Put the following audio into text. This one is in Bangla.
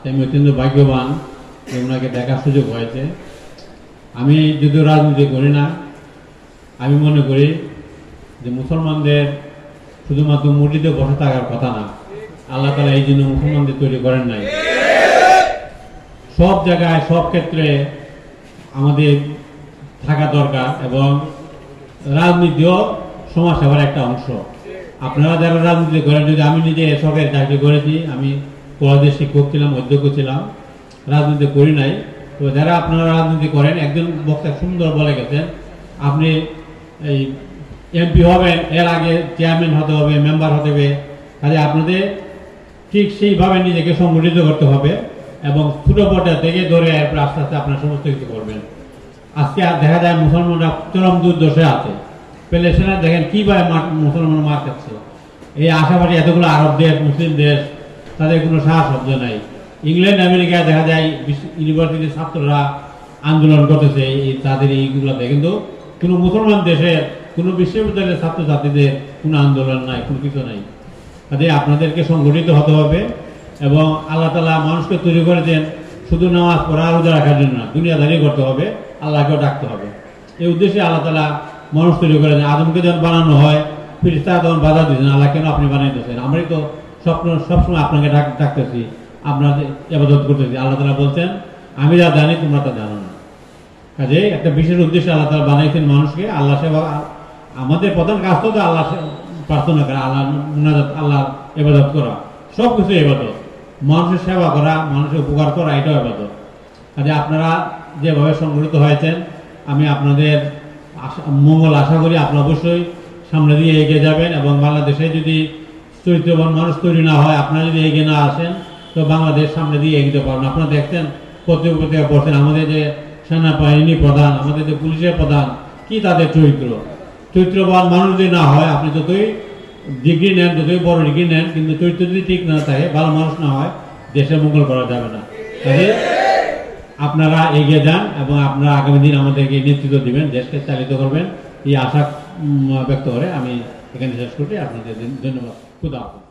আমি অত্যন্ত ভাগ্যবান যে ওনাকে দেখার সুযোগ হয়েছে। আমি যদিও রাজনীতি করি না, আমি মনে করি যে মুসলমানদের শুধুমাত্র মসজিদে বসে থাকার কথা না, আল্লাহ তাআলা এই জন্য মুসলমানদের তৈরি করেন নাই। সব জায়গায় সব ক্ষেত্রে আমাদের থাকা দরকার এবং রাজনীতিও সমাজ সেবার একটা অংশ। আপনারা যারা রাজনীতি করেন, যদি আমি নিজে সরকারি চাকরি করেছি, আমি কলেজের শিক্ষক ছিলাম, অধ্যক্ষ ছিলাম, রাজনীতি করি নাই। তো যারা আপনারা রাজনীতি করেন, একজন বক্তা সুন্দর বলে গেছেন, আপনি এই এমপি হবেন, এর আগে চেয়ারম্যান হতে হবে, মেম্বার হতে হবে। কাজে আপনাদের ঠিক সেইভাবে নিজেকে সংগঠিত করতে হবে এবং ছোট পর্যায় থেকে ধরে এরপর আস্তে আস্তে আপনার সমস্ত কিছু করবেন। আজকে দেখা যায় মুসলমানরা চরম দুর্দশায় আছে। প্যালেস্টাইনে দেখেন কীভাবে মুসলমান মার খাচ্ছে। এই আশেপাশে এতগুলো আরব দেশ, মুসলিম দেশ, তাদের কোনো সাহস শব্দ নাই। ইংল্যান্ড আমেরিকায় দেখা যায় ইউনিভার্সিটির ছাত্ররা আন্দোলন করতেছে তাদের এইগুলোতে, কিন্তু কোনো মুসলমান দেশের কোনো বিশ্ববিদ্যালয়ের ছাত্রছাত্রীদের কোনো আন্দোলন নাই, কোনো কিছু নাই। কাজে আপনাদেরকে সংগঠিত হতে হবে এবং আল্লাহ তাআলা মানুষকে তৈরি করেছেন শুধু নামাজ পড়া রোজা রাখার জন্য না, দুনিয়াদারি করতে হবে, আল্লাহকেও ডাকতে হবে। এই উদ্দেশ্যে আল্লাহ তাআলা মানুষ তৈরি করেছেন। আদমকে যখন বানানো হয়, ফেরেশতারা তখন বাধা দিয়েছেন, আল্লাহ কেন আপনি বানাইতেছেন? আমরাই তো সবসময় আপনাকে ডাকতেছি, আপনাদের ইবাদত করতেছি। আল্লাহ তাআলা বলছেন, আমি যা জানি তোমরা তা জানো না। কাজে একটা বিশেষ উদ্দেশ্যে আল্লাহ তাআলা বানাইছেন মানুষকে। আল্লাহ সেবা, আমাদের প্রধান কাজ তো আল্লাহ প্রার্থনা করা, আল্লাহ মুনাজাত, আল্লাহ ইবাদত করা, সব কিছু ইবাদত। মানুষের সেবা করা, মানুষের উপকার করা, এটাও ইবাদত। কাজে আপনারা যেভাবে সংগঠিত হয়েছেন, আমি আপনাদের মঙ্গল আশা করি। আপনারা অবশ্যই সামনে দিয়ে এগিয়ে যাবেন এবং বাংলাদেশে যদি চরিত্রবান মানুষ তৈরি না হয়, আপনারা যদি এগিয়ে না আসেন, তো বাংলাদেশ সামনে দিয়ে এগিয়ে পারবেন। আপনারা দেখছেন পত্রিকা পড়ছেন, আমাদের যে সেনাবাহিনী প্রধান, আমাদের যে পুলিশের প্রধান, কি তাদের চরিত্রবান মানুষ যদি না হয়, আপনি যতই ডিগ্রি নেন, যতই বড় ডিগ্রি নেন, কিন্তু চরিত্র যদি ঠিক না থাকে, ভালো মানুষ না হয়, দেশের মঙ্গল করা যাবে না। তাহলে আপনারা এগিয়ে যান এবং আপনারা আগামী দিন আমাদেরকে নেতৃত্ব দিবেন, দেশকে চালিত করবেন, এই আশা ব্যক্ত করে আমি এখানে শেষ করছি। আপনাদের ধন্যবাদ। খুদা হাফেজ।